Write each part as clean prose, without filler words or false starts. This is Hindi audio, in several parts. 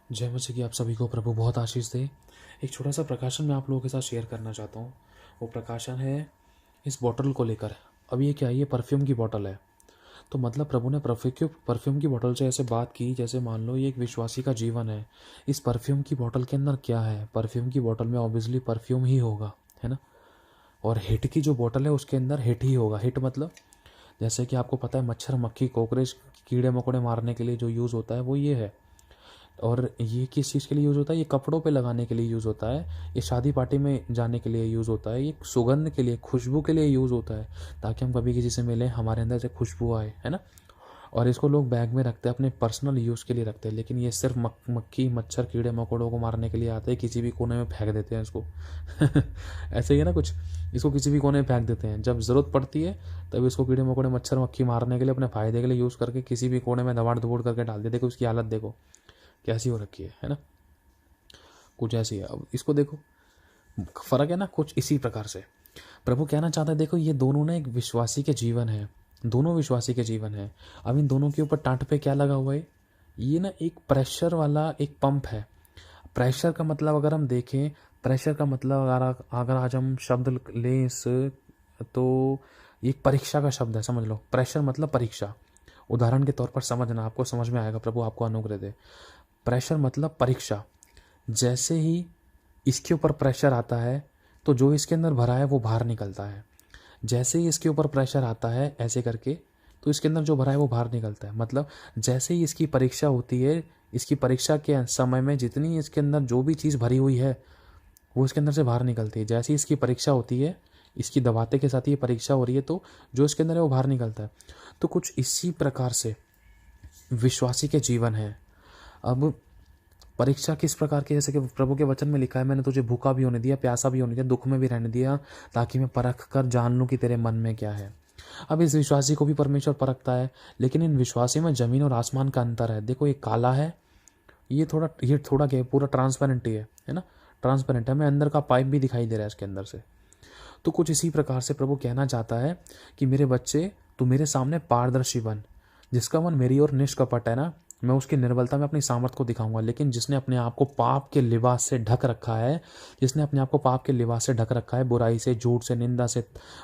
जय मसीह की आप सभी को प्रभु बहुत आशीष दे। एक छोटा सा प्रकाशन मैं आप लोगों के साथ शेयर करना चाहता हूँ। वो प्रकाशन है इस बॉटल को लेकर। अब ये क्या है, ये परफ्यूम की बॉटल है। तो मतलब प्रभु ने परफ्यूम की बॉटल से ऐसे बात की जैसे मान लो ये एक विश्वासी का जीवन है। इस परफ्यूम की बॉटल के अंदर क्या है, परफ्यूम की बॉटल में ऑब्वियसली परफ्यूम ही होगा, है ना। और हिट की जो बॉटल है उसके अंदर हिट ही होगा। हिट मतलब जैसे कि आपको पता है मच्छर मक्खी कॉकरोच कीड़े मकोड़े मारने के लिए जो यूज़ होता है वो ये है। और ये किस चीज़ के लिए यूज़ होता है, ये कपड़ों पे लगाने के लिए यूज़ होता है, ये शादी पार्टी में जाने के लिए यूज़ होता है, ये सुगंध के लिए खुशबू के लिए यूज़ होता है, ताकि हम कभी किसी से मिलें हमारे अंदर से खुशबू आए, है ना। और इसको लोग बैग में रखते हैं, अपने पर्सनल यूज़ के लिए रखते हैं, लेकिन ये सिर्फ मक्खी मच्छर कीड़े मकोड़ों को मारने के लिए आते हैं। किसी भी कोने में फेंक देते हैं इसको ऐसे ही है ना कुछ, इसको किसी भी कोने में फेंक देते हैं। जब ज़रूरत पड़ती है तब इसको कीड़े मकोड़े मच्छर मक्खी मारने के लिए अपने फ़ायदे के लिए यूज़ करके किसी भी कोने में दबाड़ दुबोड़ करके डाल देते। देखो उसकी हालत देखो कैसी हो रखी है ना। कुछ ऐसी है। अब इसको देखो, फर्क है ना कुछ इसी प्रकार से प्रभु कहना चाहता है। देखो ये दोनों ना एक विश्वासी के जीवन है, दोनों विश्वासी के जीवन है। अब इन दोनों के ऊपर टाट पे क्या लगा हुआ है, ये ना एक प्रेशर वाला एक पंप है। प्रेशर का मतलब अगर हम देखें, प्रेशर का मतलब अगर आज हम शब्द लें इस, तो ये एक परीक्षा का शब्द है, समझ लो। प्रेशर मतलब परीक्षा। उदाहरण के तौर पर समझना, आपको समझ में आएगा, प्रभु आपको अनुग्रह दे। प्रेशर मतलब परीक्षा। जैसे ही इसके ऊपर प्रेशर आता है तो जो इसके अंदर भरा है वो बाहर निकलता है। जैसे ही इसके ऊपर प्रेशर आता है ऐसे करके, तो इसके अंदर जो भरा है वो बाहर निकलता है। मतलब जैसे ही इसकी परीक्षा होती है, इसकी परीक्षा के समय में जितनी इसके अंदर जो भी चीज़ भरी हुई है वो इसके अंदर से बाहर निकलती है। जैसे ही इसकी परीक्षा होती है, इसकी दबाते के साथ ये परीक्षा हो रही है, तो जो इसके अंदर है वो बाहर निकलता है। तो कुछ इसी प्रकार से विश्वासी के जीवन है। अब परीक्षा किस प्रकार की, जैसे कि प्रभु के वचन में लिखा है, मैंने तुझे भूखा भी होने दिया, प्यासा भी होने दिया, दुख में भी रहने दिया, ताकि मैं परख कर जान लूं कि तेरे मन में क्या है। अब इस विश्वासी को भी परमेश्वर परखता है, लेकिन इन विश्वासी में जमीन और आसमान का अंतर है। देखो ये काला है, ये थोड़ा क्या है, पूरा ट्रांसपेरेंट ही है ना। ट्रांसपेरेंट है, हमें अंदर का पाइप भी दिखाई दे रहा है इसके अंदर से। तो कुछ इसी प्रकार से प्रभु कहना चाहता है कि मेरे बच्चे, तू मेरे सामने पारदर्शी बन। जिसका मन मेरी ओर निष्कपट है ना, मैं उसकी निर्बलता में अपनी सामर्थ को दिखाऊंगा। लेकिन जिसने अपने आप को पाप के लिबास से ढक रखा है, जिसने अपने आप को पाप के लिबास से ढक रखा है, बुराई से, झूठ से, निंदा से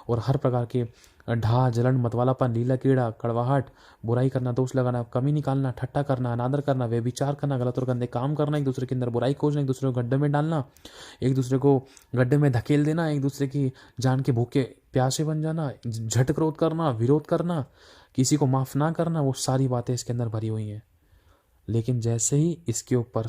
और हर प्रकार के ढा जलन मतवालापन लीला कीड़ा कड़वाहट, बुराई करना, दोष लगाना, कमी निकालना, ठट्टा करना, अनादर करना, व्यभिचार करना, गलत और गंदे काम करना, एक दूसरे के अंदर बुराई खोजना, एक दूसरे को गड्ढे में डालना, एक दूसरे को गड्ढे में धकेल देना, एक दूसरे की जान के भूखे प्यासे बन जाना, झट क्रोध करना, विरोध करना, किसी को माफ़ ना करना, वो सारी बातें इसके अंदर भरी हुई हैं। लेकिन जैसे ही इसके ऊपर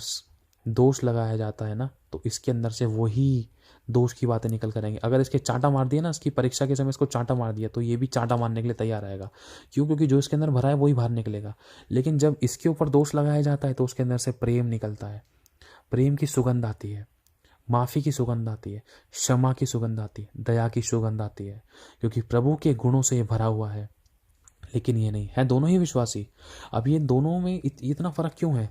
दोष लगाया जाता है ना, तो इसके अंदर से वही दोष की बातें निकल कर आएंगी। अगर इसके चांटा मार दिया ना, इसकी परीक्षा के समय इसको चांटा मार दिया, तो ये भी चांटा मारने के लिए तैयार रहेगा। क्यों? क्योंकि जो इसके अंदर भरा है वही बाहर निकलेगा। लेकिन जब इसके ऊपर दोष लगाया जाता है तो उसके अंदर से प्रेम निकलता है। प्रेम की सुगंध आती है, माफ़ी की सुगंध आती है, क्षमा की सुगंध आती है, दया की सुगंध आती है, क्योंकि प्रभु के गुणों से ये भरा हुआ है। लेकिन ये नहीं है, दोनों ही विश्वासी। अब ये दोनों में इतना फर्क क्यों है?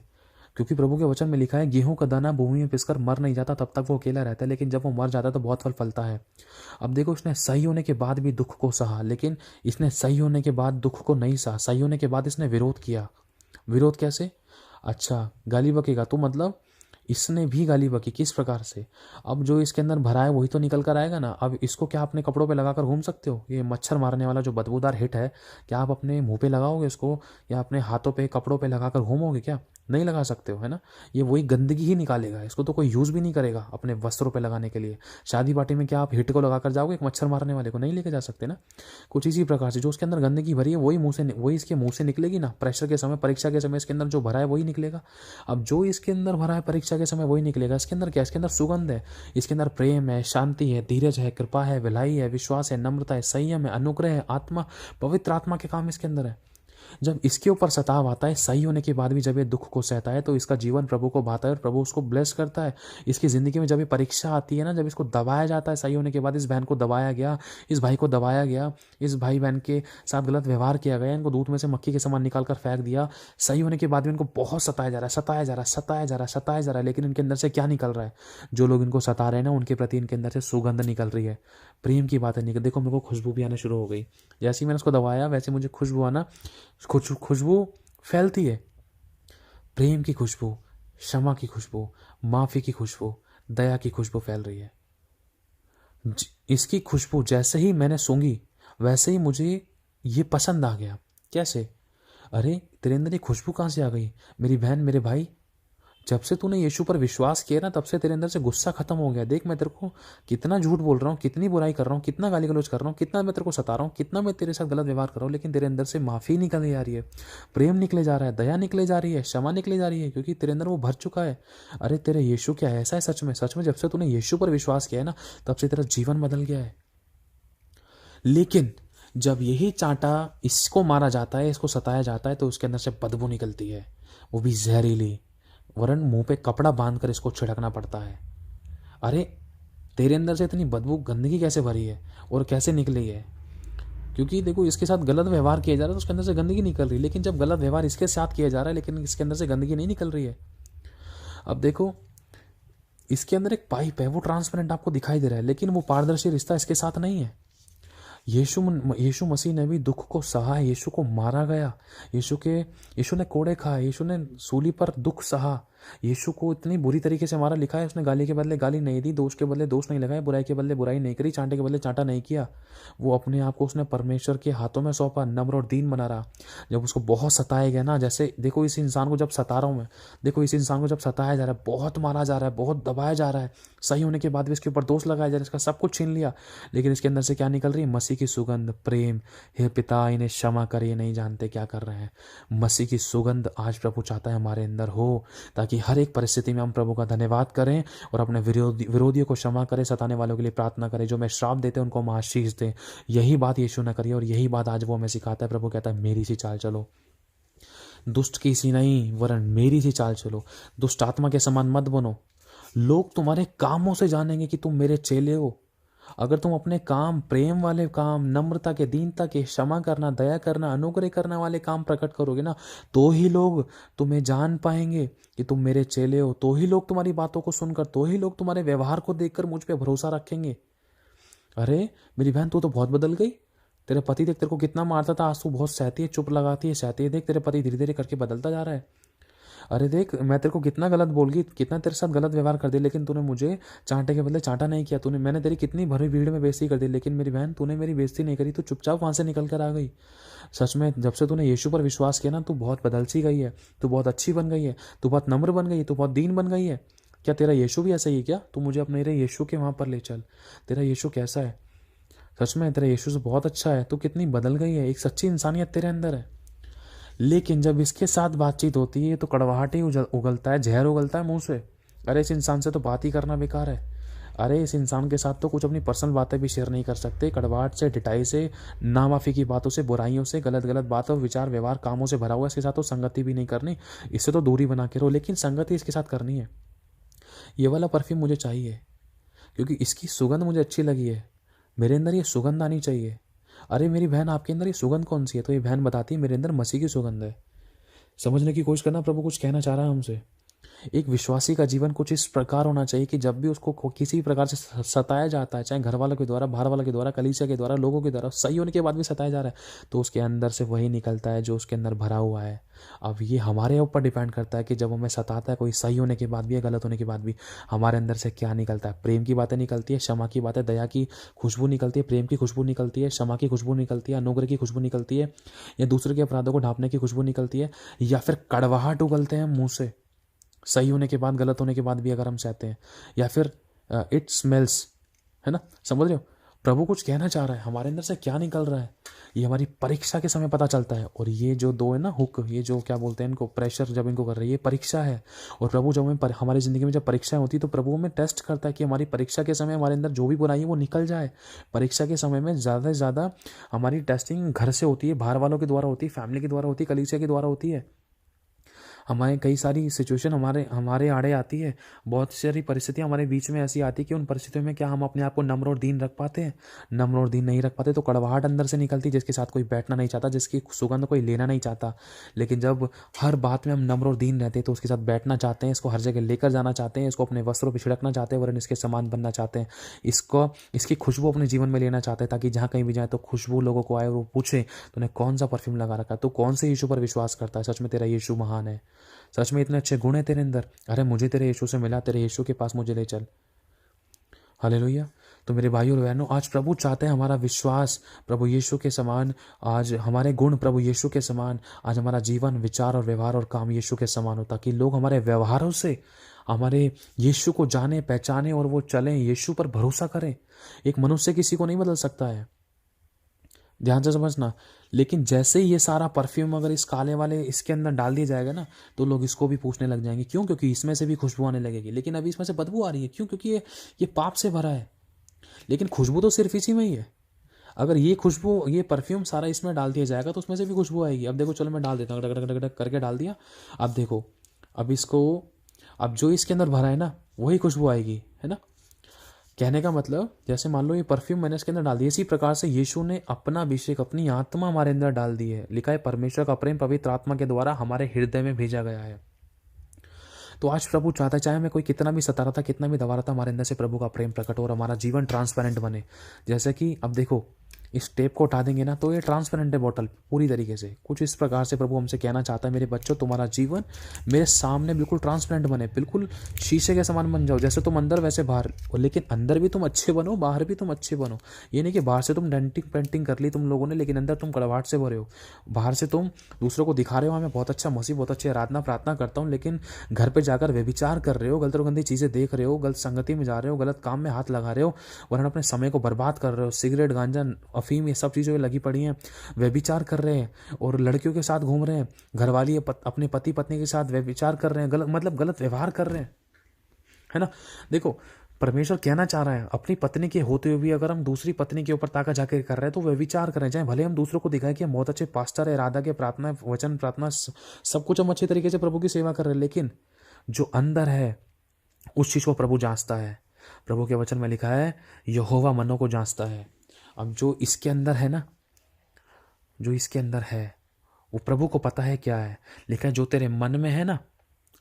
क्योंकि प्रभु के वचन में लिखा है, गेहूं का दाना भूमि में पिसकर मर नहीं जाता, तब तक वो अकेला रहता है, लेकिन जब वो मर जाता है तो बहुत फल फलता है। अब देखो, इसने सही होने के बाद भी दुख को सहा, लेकिन इसने सही होने के बाद दुख को नहीं सहा। सही होने के बाद इसने विरोध किया। विरोध कैसे? अच्छा, गाली बकेगा तो मतलब इसने भी गाली बकी। किस प्रकार से? अब जो इसके अंदर भरा है वही तो निकल कर आएगा ना। अब इसको क्या अपने कपड़ों पे लगाकर घूम सकते हो? ये मच्छर मारने वाला जो बदबूदार हिट है, क्या आप अपने मुंह पे लगाओगे इसको, या अपने हाथों पे कपड़ों पे लगाकर घूमोगे? क्या नहीं लगा सकते हो, है ना। ये वही गंदगी ही निकालेगा, इसको तो कोई यूज़ भी नहीं करेगा अपने वस्त्रों पे लगाने के लिए। शादी पार्टी में क्या आप हिट को लगाकर जाओगे? एक मच्छर मारने वाले को नहीं लेके जा सकते ना। कुछ इसी प्रकार से जो उसके अंदर गंदगी भरी है वही इसके मुंह से निकलेगी ना। प्रेशर के समय, परीक्षा के समय इसके अंदर जो भरा है वही निकलेगा। अब जो इसके अंदर भरा है परीक्षा के समय वही निकलेगा। इसके अंदर क्या? इसके अंदर सुगंध है, इसके अंदर प्रेम है, शांति है, धीरज है, कृपा है, विलाई है, विश्वास है, नम्रता है, संयम है, अनुग्रह है, आत्मा, पवित्र आत्मा के काम इसके अंदर है। जब इसके ऊपर सताव आता है, सही होने के बाद भी जब ये दुख को सहता है, तो इसका जीवन प्रभु को भाता है और प्रभु उसको ब्लेस करता है। इसकी ज़िंदगी में जब ये परीक्षा आती है ना, जब इसको दबाया जाता है, सही होने के बाद इस बहन को दबाया गया, इस भाई को दबाया गया, इस भाई बहन के साथ गलत व्यवहार किया गया, इनको दूध में से मक्खी के समान निकाल कर फेंक दिया, सही होने के बाद भी इनको बहुत सताया जा रहा है, सताया जा रहा है, सताया जा रहा है, सताया जा रहा है। लेकिन इनके अंदर से क्या निकल रहा है? जो लोग इनको सता रहे हैं ना, उनके प्रति इनके अंदर से सुगंध निकल रही है, प्रेम की बातें निकल। देखो मेरे को खुशबू भी आना शुरू हो गई। जैसे ही मैंने उसको दबाया वैसे मुझे खुशबू आना, खुशबू फैलती है। प्रेम की खुशबू, क्षमा की खुशबू, माफ़ी की खुशबू, दया की खुशबू फैल रही है। इसकी खुशबू जैसे ही मैंने सूंघी वैसे ही मुझे ये पसंद आ गया। कैसे? अरे तेरे अंदर ये खुशबू कहाँ से आ गई? मेरी बहन, मेरे भाई, जब से तूने यीशु पर विश्वास किया ना, तब से तेरे अंदर से गुस्सा खत्म हो गया। देख मैं तेरे को कितना झूठ बोल रहा हूँ, कितनी बुराई कर रहा हूँ, कितना गाली गलौज कर रहा हूँ, कितना मैं तेरे को सता रहा हूँ, कितना मैं तेरे साथ गलत व्यवहार कर रहा हूँ, लेकिन तेरे अंदर से माफ़ी निकले जा रही है, प्रेम निकले जा रहा है, दया निकले जा रही है, क्षमा निकले जा रही है, क्योंकि तेरे अंदर वो भर चुका है। अरे तेरे यीशु क्या है, ऐसा है सच में। सच में जब से तूने यीशु पर विश्वास किया है ना, तब से तेरा जीवन बदल गया है। लेकिन जब यही चांटा इसको मारा जाता है, इसको सताया जाता है, तो उसके अंदर से बदबू निकलती है, वो भी जहरीली, वरन मुंह पे कपड़ा बांधकर इसको छिड़कना पड़ता है। अरे तेरे अंदर से इतनी बदबू, गंदगी कैसे भरी है और कैसे निकली है? क्योंकि देखो इसके साथ गलत व्यवहार किया जा रहा है तो उसके अंदर से गंदगी निकल रही है, लेकिन जब गलत व्यवहार इसके साथ किया जा रहा है लेकिन इसके अंदर से गंदगी नहीं निकल रही है। अब देखो इसके अंदर एक पाइप है, वो ट्रांसपेरेंट आपको दिखाई दे रहा है, लेकिन वो पारदर्शी रिश्ता इसके साथ नहीं है। यीशु मसीह ने भी दुख को सहा है, यीशु को मारा गया, यीशु ने कोड़े खाए, यीशु ने सूली पर दुख सहा, यीशु को इतनी बुरी तरीके से मारा। लिखा है उसने गाली के बदले गाली नहीं दी, दोष के बदले दोष नहीं लगाया, बुराई के बदले बुराई नहीं करी, चांटे के बदले चांटा नहीं किया। वो अपने आप को उसने परमेश्वर के हाथों में सौंपा, नम्र और दीन बना रहा। जब उसको बहुत सताया गया ना, जैसे देखो इस इंसान को जब सता रहा हूँ मैं, देखो इस इंसान को जब सताया जा रहा है, बहुत मारा जा रहा है, बहुत दबाया जा रहा है, सही होने के बाद भी इसके ऊपर दोष लगाया जा रहा है, इसका सब कुछ छीन लिया, लेकिन इसके अंदर से क्या निकल रही है? मसीह की सुगंध, प्रेम। हे पिता इन्हें क्षमा कर, ये नहीं जानते क्या कर रहे हैं। मसीह की सुगंध आज प्रभु चाहता है हमारे अंदर हो, ताकि हर एक परिस्थिति में हम प्रभु का धन्यवाद करें और अपने विरोधियों को क्षमा करें, सताने वालों के लिए प्रार्थना करें, जो हमें श्राप देते हैं उनको हम आशीष दें। यही बात यीशु ने करी और यही बात आज वो हमें सिखाता है। प्रभु कहता है मेरी सी चाल चलो, दुष्ट की सी नहीं वरन मेरी सी चाल चलो, दुष्ट आत्मा के समान मत बनो। लोग तुम्हारे कामों से जानेंगे कि तुम मेरे चेले हो। अगर तुम अपने काम, प्रेम वाले काम, नम्रता के, दीनता के, क्षमा करना, दया करना, अनुग्रह करने वाले काम प्रकट करोगे ना, तो ही लोग तुम्हें जान पाएंगे कि तुम मेरे चेले हो। तो ही लोग तुम्हारी बातों को सुनकर, तो ही लोग तुम्हारे व्यवहार को देखकर मुझ पे भरोसा रखेंगे। अरे मेरी बहन, तू तो बहुत बदल गई। तेरे पति देख तेरे को कितना मारता था, आज तू बहुत सहती है, चुप लगाती है, सहती है। देख तेरे पति धीरे धीरे करके बदलता जा रहा है। अरे देख मैं तेरे को कितना गलत बोल गई, कितना तेरे साथ गलत व्यवहार कर दिया, लेकिन तूने मुझे चांटे के बदले चांटा नहीं किया। मैंने तेरी कितनी भरी भीड़ में बेइज्जती कर दी, लेकिन मेरी बहन तूने मेरी बेइज्जती नहीं करी, तू चुपचाप वहां से निकल कर आ गई। सच में जब से तूने यीशु पर विश्वास किया ना, तू बहुत बदल सी गई है, तू बहुत अच्छी बन गई है, तू बहुत नम्र बन गई है, तू बहुत दीन बन गई है। क्या तेरा यीशु भी ऐसा ही है क्या? तू मुझे अपने यीशु के वहां पर ले चल। तेरा यीशु कैसा है? सच में तेरा यीशु से बहुत अच्छा है। तू कितनी बदल गई है, एक सच्ची इंसानियत तेरे अंदर है। लेकिन जब इसके साथ बातचीत होती है तो कड़वाहट ही उगलता है, जहर उगलता है मुंह से। अरे इस इंसान से तो बात ही करना बेकार है। अरे इस इंसान के साथ तो कुछ अपनी पर्सनल बातें भी शेयर नहीं कर सकते। कड़वाहट से, ढिठाई से, नामाफी की बातों से, बुराइयों से, गलत गलत बातों, विचार, व्यवहार, कामों से भरा हुआ, इसके साथ तो संगति भी नहीं करनी। इससे तो दूरी बना के रहो, लेकिन संगति इसके साथ करनी है। ये वाला परफ्यूम मुझे चाहिए क्योंकि इसकी सुगंध मुझे अच्छी लगी है। मेरे अंदर ये सुगंध आनी चाहिए। अरे मेरी बहन, आपके अंदर ये सुगंध कौन सी है? तो ये बहन बताती है मेरे अंदर मसीह की सुगंध है। समझने की कोशिश करना, प्रभु कुछ कहना चाह रहा है हमसे। एक विश्वासी का जीवन कुछ इस प्रकार होना चाहिए कि जब भी उसको किसी भी प्रकार से सताया जाता है, चाहे घर वालों के द्वारा, बाहर वालों के द्वारा, कलीसिया के द्वारा, लोगों के द्वारा, सही होने के बाद भी सताया जा रहा है, तो उसके अंदर से वही निकलता है जो उसके अंदर भरा हुआ है। अब ये हमारे ऊपर डिपेंड करता है कि जब हमें सताता है कोई, सही होने के बाद भी या गलत होने के बाद भी, हमारे अंदर से क्या निकलता है। प्रेम की बातें निकलती है, क्षमा की बातें, दया की खुशबू निकलती है, प्रेम की खुशबू निकलती है, क्षमा की खुशबू निकलती है, अनुग्रह की खुशबू निकलती है, या दूसरे के अपराधों को ढांपने की खुशबू निकलती है, या फिर कड़वाहट उगलते हैं मुंह से, सही होने के बाद, गलत होने के बाद भी अगर हम सहते हैं, या फिर इट स्मेल्स, है ना। समझ रहे हो? प्रभु कुछ कहना चाह रहा है, हमारे अंदर से क्या निकल रहा है ये हमारी परीक्षा के समय पता चलता है। और ये जो दो है ना हुक, ये जो क्या बोलते हैं इनको, प्रेशर जब इनको कर रही है, ये परीक्षा है। और प्रभु जब हमें हमारी ज़िंदगी में जब परीक्षाएं होती है तो प्रभु हमें टेस्ट करता है कि हमारी परीक्षा के समय हमारे अंदर जो भी बुराई है वो निकल जाए। परीक्षा के समय में ज़्यादा से ज़्यादा हमारी टेस्टिंग घर से होती है, बाहर वालों के द्वारा होती है, फैमिली के द्वारा होती है, कलीसिया के द्वारा होती है। हमारे कई सारी सिचुएशन हमारे आड़े आती है, बहुत सारी परिस्थितियाँ हमारे बीच में ऐसी आती है कि उन परिस्थितियों में क्या हम अपने आप को नम्र और दीन रख पाते हैं? नम्र और दीन नहीं रख पाते तो कड़वाहट अंदर से निकलती है, जिसके साथ कोई बैठना नहीं चाहता, जिसकी सुगंध कोई लेना नहीं चाहता। लेकिन जब हर बात में हम नम्र और दीन रहते हैं तो उसके साथ बैठना चाहते हैं, इसको हर जगह लेकर जाना चाहते हैं, इसको अपने वस्त्रों पर छिड़कना चाहते हैं, वरन इसके समान बनना चाहते हैं, इसकी खुशबू अपने जीवन में लेना चाहते हैं, ताकि जहाँ कहीं भी जाए तो खुशबू लोगों को आए और वो पूछे तूने कौन सा परफ्यूम लगा रखा है, तो कौन से यीशु पर विश्वास करता है। सच में तेरा यीशु महान है, सच में इतने अच्छे गुण है तेरे अंदर, अरे मुझे तेरे यीशु से मिला, तेरे यीशु के पास मुझे ले चल। हालेलुया। तो मेरे भाइयों और बहनों, आज प्रभु चाहते हैं हमारा विश्वास प्रभु यीशु के समान, आज हमारे गुण प्रभु यीशु के समान, आज हमारा जीवन, विचार और व्यवहार और काम यीशु के समान हो, ताकि लोग हमारे व्यवहारों से हमारे यीशु को जाने, पहचाने और वो चलें, यीशु पर भरोसा करें। एक मनुष्य किसी को नहीं बदल सकता है, ध्यान से समझना। लेकिन जैसे ही ये सारा परफ्यूम अगर इस काले वाले इसके अंदर डाल दिया जाएगा ना, तो लोग इसको भी पूछने लग जाएंगे, क्यों? क्योंकि इसमें से भी खुशबू आने लगेगी। लेकिन अभी इसमें से बदबू आ रही है, क्यों? क्योंकि ये पाप से भरा है। लेकिन खुशबू तो सिर्फ इसी में ही है। अगर ये खुशबू, ये परफ्यूम सारा इसमें डाल दिया जाएगा तो उसमें से भी खुशबू आएगी। अब देखो, चलो मैं डाल देता हूँ, डक डक डक करके डाल दिया। अब देखो, अब इसको, अब जो इसके अंदर भरा है ना, वही खुशबू आएगी, है ना। कहने का मतलब, जैसे मान लो ये परफ्यूम मैंने इसके अंदर डाल दिया, इसी प्रकार से यीशु ने अपना अभिषेक, अपनी आत्मा हमारे अंदर डाल दी है। लिखा है, परमेश्वर का प्रेम पवित्र आत्मा के द्वारा हमारे हृदय में भेजा गया है। तो आज प्रभु चाहता है, चाहे मैं कोई कितना भी सता रहा था, कितना भी दबा रहा था, हमारे अंदर से प्रभु का प्रेम प्रकट हो और हमारा जीवन ट्रांसपेरेंट बने। जैसे कि अब देखो, इस टेप को हटा देंगे ना तो ये ट्रांसपेरेंट है बॉटल पूरी तरीके से। कुछ इस प्रकार से प्रभु हमसे कहना चाहता है, मेरे बच्चों, तुम्हारा जीवन मेरे सामने बिल्कुल ट्रांसपेरेंट बने, बिल्कुल शीशे के समान बन जाओ। जैसे तुम अंदर वैसे बाहर, लेकिन अंदर भी तुम अच्छे बनो, बाहर भी तुम अच्छे बनो। ये नहीं कि बाहर से तुम डेंटिंग पेंटिंग कर ली तुम लोगों ने, लेकिन अंदर तुम कड़वाहट से भरे हो। बाहर से तुम दूसरों को दिखा रहे हो, मैं बहुत अच्छा मसीह, बहुत अच्छी आराधना प्रार्थना करता हूँ, लेकिन घर पर जाकर व्यभिचार कर रहे हो, गलत और गंदी चीज़ें देख रहे हो, गलत संगति में जा रहे हो, गलत काम में हाथ लगा रहे हो, वरना अपने समय को बर्बाद कर रहे हो। सिगरेट, गांजा, अफीम, ये सब चीज़ें लगी पड़ी हैं, व्यभिचार कर रहे हैं और लड़कियों के साथ घूम रहे हैं, घरवाली अपने पति पत्नी के साथ व्यभिचार कर रहे हैं, गलत मतलब गलत व्यवहार कर रहे हैं, है ना। देखो, परमेश्वर कहना चाह रहा है, अपनी पत्नी के होते हुए भी अगर हम दूसरी पत्नी के ऊपर ताका जाके कर रहे हैं तो व्यभिचार करें। चाहे भले हम दूसरों को दिखाएं कि हम बहुत अच्छे पास्टर है, इरादा के प्रार्थना, वचन प्रार्थना, सब कुछ हम अच्छे तरीके से प्रभु की सेवा कर रहे हैं, लेकिन जो अंदर है उस चीज़ को प्रभु जांचता है। प्रभु के वचन में लिखा है, यहोवा मनों को जांचता है। अब जो इसके अंदर है ना, जो इसके अंदर है वो प्रभु को पता है क्या है। लिखा है, जो तेरे मन में है ना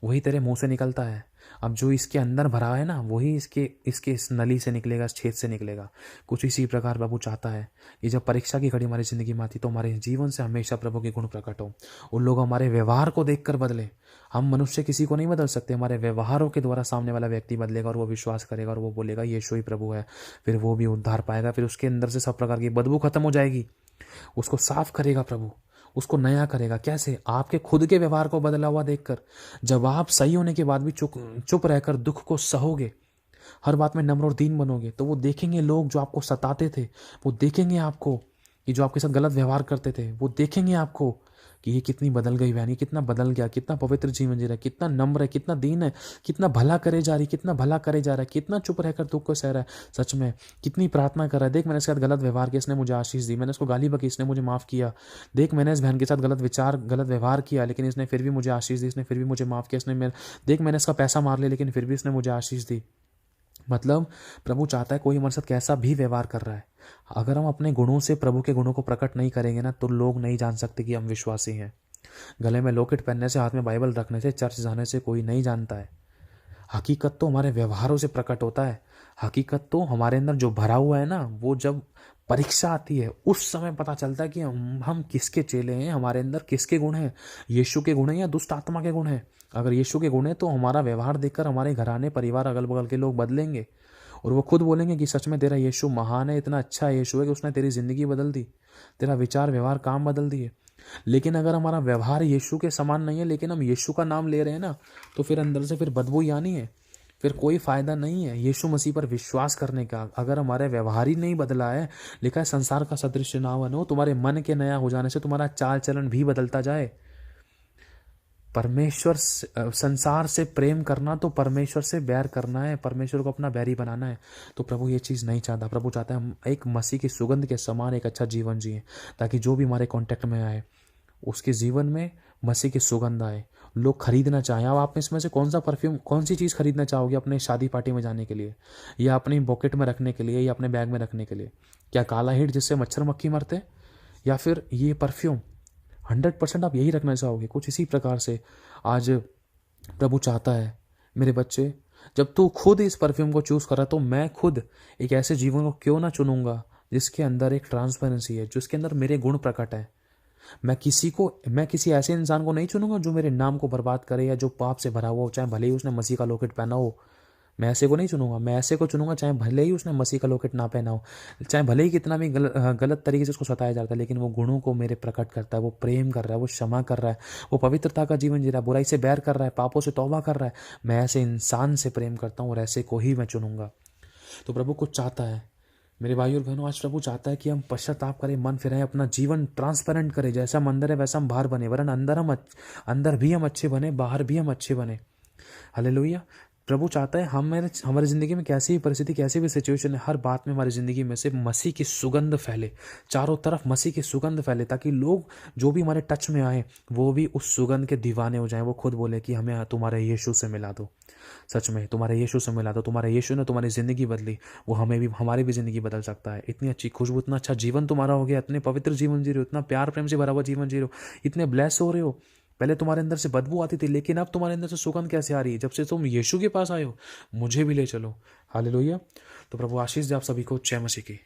वही तेरे मुंह से निकलता है। अब जो इसके अंदर भरा है ना वही इसके इस नली से निकलेगा, इस छेद से निकलेगा। कुछ इसी प्रकार प्रभु चाहता है कि जब परीक्षा की घड़ी हमारी जिंदगी में आती तो हमारे जीवन से हमेशा प्रभु के गुण प्रकट हो, उन लोग हमारे व्यवहार को देखकर बदले। हम मनुष्य किसी को नहीं बदल सकते, हमारे व्यवहारों के द्वारा सामने वाला व्यक्ति बदलेगा और वो विश्वास करेगा और वो बोलेगा यीशु ही प्रभु है, फिर वो भी उद्धार पाएगा। फिर उसके अंदर से सब प्रकार की बदबू खत्म हो जाएगी, उसको साफ करेगा प्रभु, उसको नया करेगा। कैसे? आपके खुद के व्यवहार को बदला हुआ देखकर। जब आप सही होने के बाद भी चुप रहकर दुख को सहोगे, हर बात में नम्र और दीन बनोगे, तो वो देखेंगे लोग जो आपको सताते थे, वो देखेंगे आपको कि जो आपके साथ गलत व्यवहार करते थे, वो देखेंगे आपको कि ये कितनी बदल गई बहन, ये कितना बदल गया, कितना पवित्र जीवन जी रहा है, कितना नम्र है, कितना दीन है, कितना भला करे जा रही, कितना भला करे जा रहा है, कितना चुप रहकर दुख को सह रहा है, सच में कितनी प्रार्थना कर रहा है। देख, मैंने इसके साथ गलत व्यवहार किया, इसने मुझे आशीष दी, मैंने इसको गाली बकी, इसने मुझे माफ़ किया। देख, मैंने इस बहन के साथ गलत व्यवहार किया, लेकिन इसने फिर भी मुझे आशीष दी, इसने फिर भी मुझे माफ़ किया। देख, मैंने इसका पैसा मार लिया, लेकिन फिर भी इसने मुझे आशीष दी। मतलब प्रभु चाहता है, कोई हमारे साथ कैसा भी व्यवहार कर रहा है, अगर हम अपने गुणों से प्रभु के गुणों को प्रकट नहीं करेंगे ना, तो लोग नहीं जान सकते कि हम विश्वासी हैं। गले में लॉकेट पहनने से, हाथ में बाइबल रखने से, चर्च जाने से कोई नहीं जानता है। हकीकत तो हमारे व्यवहारों से प्रकट होता है। हकीकत तो हमारे अंदर जो भरा हुआ है ना, वो जब परीक्षा आती है उस समय पता चलता है कि हम किसके चेले हैं, हमारे अंदर किसके गुण हैं, यीशु के गुण हैं या दुष्ट आत्मा के गुण हैं। अगर यीशु के गुण हैं तो हमारा व्यवहार देखकर हमारे घराने, परिवार, अगल बगल के लोग बदलेंगे और वो खुद बोलेंगे कि सच में तेरा यीशु महान है, इतना अच्छा यीशु है कि उसने तेरी जिंदगी बदल दी, तेरा विचार, व्यवहार, काम बदल दिए। लेकिन अगर हमारा व्यवहार यीशु के समान नहीं है, लेकिन हम यीशु का नाम ले रहे हैं ना, तो फिर अंदर से फिर बदबू ही आनी है, फिर कोई फायदा नहीं है यीशु मसीह पर विश्वास करने का। अगर हमारे व्यवहार ही नहीं बदला है, लिखा है संसार का सदृश ना बनो, तुम्हारे मन के नया हो जाने से तुम्हारा चाल चलन भी बदलता जाए। परमेश्वर, संसार से प्रेम करना तो परमेश्वर से बैर करना है, परमेश्वर को अपना बैरी बनाना है। तो प्रभु ये चीज़ नहीं चाहता। प्रभु चाहता है हम एक मसीह की सुगंध के समान एक अच्छा जीवन जिए, ताकि जो भी हमारे कांटेक्ट में आए उसके जीवन में मसीह की सुगंध आए, लोग खरीदना चाहें। अब आप इसमें से कौन सा परफ्यूम, कौन सी चीज़ खरीदना चाहोगे अपने शादी पार्टी में जाने के लिए, या अपनी पॉकेट में रखने के लिए, या अपने बैग में रखने के लिए? क्या काला हिट जिससे मच्छर मक्खी मरते, या फिर ये परफ्यूम? 100% आप यही रखना चाहोगे। कुछ इसी प्रकार से आज प्रभु चाहता है, मेरे बच्चे, जब तू खुद इस परफ्यूम को चूज कर रहा, तो मैं खुद एक ऐसे जीवन को क्यों ना चुनूंगा जिसके अंदर एक ट्रांसपेरेंसी है, जिसके अंदर मेरे गुण प्रकट है। मैं किसी ऐसे इंसान को नहीं चुनूंगा जो मेरे नाम को बर्बाद करे या जो पाप से भरा हुआ हो, चाहे भले ही उसने मसीह का लॉकेट पहना हो। मैं ऐसे को नहीं चुनूंगा, मैं ऐसे को चुनूंगा चाहे भले ही उसने मसीह का लॉकेट ना पहना हो, चाहे भले ही कितना भी गलत तरीके से उसको सताया जाता है, लेकिन वो गुणों को मेरे प्रकट करता है, वो प्रेम कर रहा है, वो क्षमा कर रहा है, वो पवित्रता का जीवन जी रहा है, बुराई से बैर कर रहा है, पापों से तौबा कर रहा है। मैं ऐसे इंसान से प्रेम करता हूँ और ऐसे को ही मैं चुनूंगा। तो प्रभु कुछ चाहता है मेरे भाई और बहनों, आज प्रभु चाहता है कि हम पश्चाताप करें, मन फिराएं, अपना जीवन ट्रांसपेरेंट करें। जैसा हम अंदर है वैसा हम बाहर बने, वरन अंदर भी हम अच्छे बने, बाहर भी हम अच्छे बने। हालेलुया। प्रभु चाहता है हमारी ज़िंदगी में कैसी भी परिस्थिति, कैसी भी सिचुएशन है, हर बात में हमारी ज़िंदगी में से मसीह की सुगंध फैले, चारों तरफ मसीह की सुगंध फैले, ताकि लोग जो भी हमारे टच में आए वो भी उस सुगंध के दीवाने हो जाएं। वो खुद बोले कि हमें तुम्हारे यीशु से मिला दो, सच में तुम्हारे यीशु से मिला दो, तुम्हारे यीशु ने तुम्हारी ज़िंदगी बदली, वो हमारी भी ज़िंदगी बदल सकता है। इतनी अच्छी खुशबू, इतना अच्छा जीवन तुम्हारा हो गया, इतने पवित्र जीवन जी रहे हो, इतना प्यार प्रेम से भरा हुआ जीवन जी रहे हो, इतने ब्लेस हो रहे हो। पहले तुम्हारे अंदर से बदबू आती थी, लेकिन अब तुम्हारे अंदर से सुगंध कैसे आ रही है? जब से तुम यीशु के पास आए हो। मुझे भी ले चलो। हालेलुया। तो प्रभु आशीष दे आप सभी को। जय मसीह की।